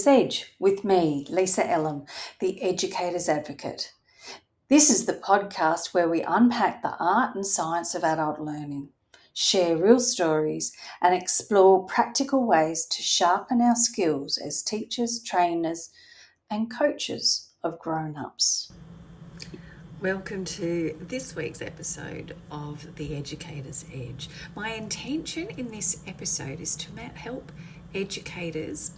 Educator's Edge with me, Lisa Ellem, the Educator's Advocate. This is the podcast where we unpack the art and science of adult learning, share real stories, and explore practical ways to sharpen our skills as teachers, trainers, and coaches of grown-ups. Welcome to this week's episode of The Educator's Edge. My intention in this episode is to help educators,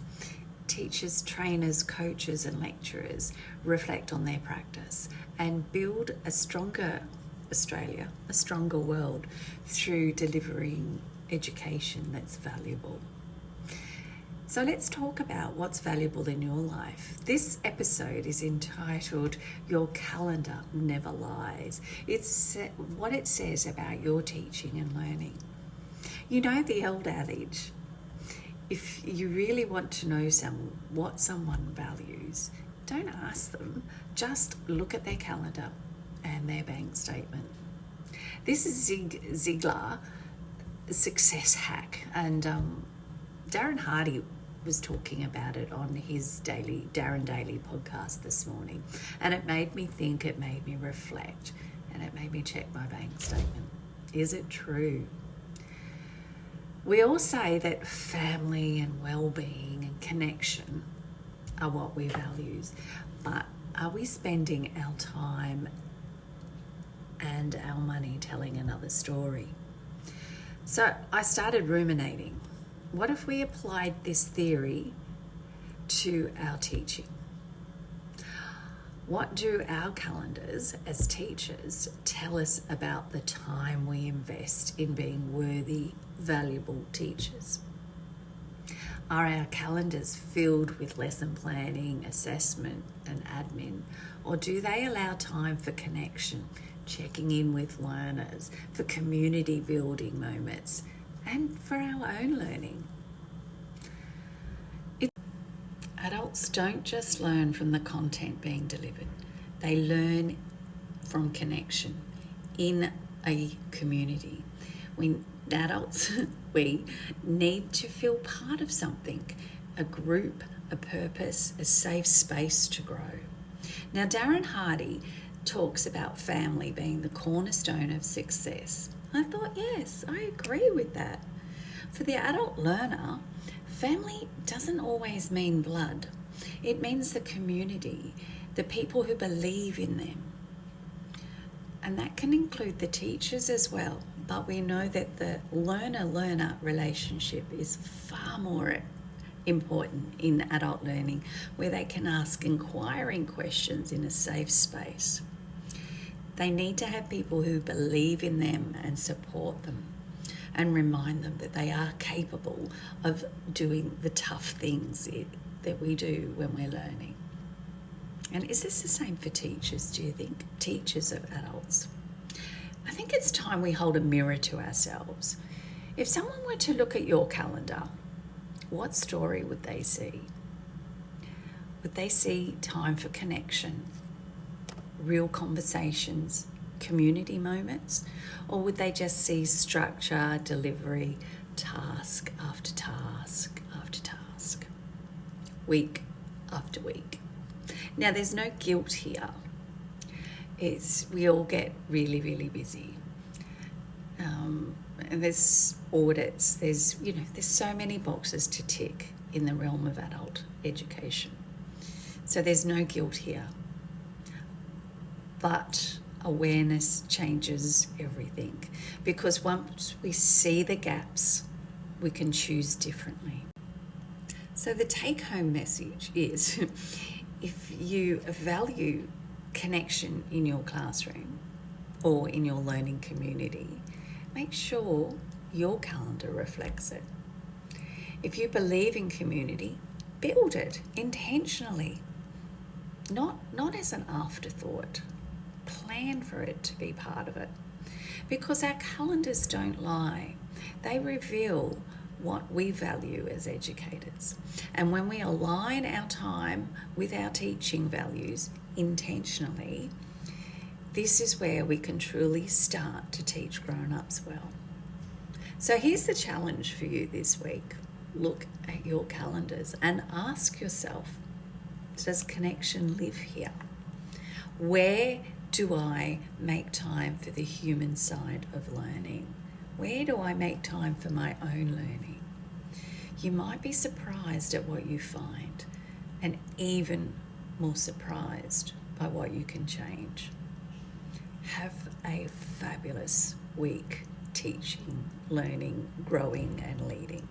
teachers, trainers, coaches and lecturers reflect on their practice and build a stronger Australia, a stronger world through delivering education that's valuable. So let's talk about what's valuable in your life. This episode is entitled Your Calendar Never Lies. It's what it says about your teaching and learning. You know the old adage, if you really want to know what someone values, don't ask them, just look at their calendar and their bank statement. This is Ziglar success hack, and Darren Hardy was talking about it on his Darren Daily podcast this morning, and it made me think, it made me reflect, and it made me check my bank statement. Is it true? We all say that family and wellbeing and connection are what we value, but are we spending our time and our money telling another story? So I started ruminating. What if we applied this theory to our teaching? What do our calendars as teachers tell us about the time we invest in being worthy, valuable teachers? Are our calendars filled with lesson planning, assessment and admin, or do they allow time for connection, checking in with learners, for community building moments, and for our own learning? Adults don't just learn from the content being delivered. They learn from connection in a community. We need to feel part of something, a group, a purpose, a safe space to grow. Now, Darren Hardy talks about family being the cornerstone of success. I thought, yes, I agree with that. For the adult learner, family doesn't always mean blood. It means the community, the people who believe in them. And that can include the teachers as well. But we know that the learner-learner relationship is far more important in adult learning, where they can ask inquiring questions in a safe space. They need to have people who believe in them and support them, and remind them that they are capable of doing the tough things that we do when we're learning. And is this the same for teachers, do you think? Teachers of adults? I think it's time we hold a mirror to ourselves. If someone were to look at your calendar, what story would they see? Would they see time for connection, real conversations, community moments, or would they just see structure, delivery, task after task after task, week after week? Now, there's no guilt here. We all get really, really busy. And there's audits, there's so many boxes to tick in the realm of adult education. So there's no guilt here. But awareness changes everything, because once we see the gaps, we can choose differently. So the take-home message is, if you value connection in your classroom or in your learning community, make sure your calendar reflects it. If you believe in community, build it intentionally, not as an afterthought. Plan for it to be part of it, because our calendars don't lie. They reveal what we value as educators. And when we align our time with our teaching values intentionally, this is where we can truly start to teach grown-ups well. So here's the challenge for you this week. look at your calendars and ask yourself, does connection live here? Where do I make time for the human side of learning? Where do I make time for my own learning? You might be surprised at what you find, and even more surprised by what you can change. Have a fabulous week teaching, learning, growing, and leading.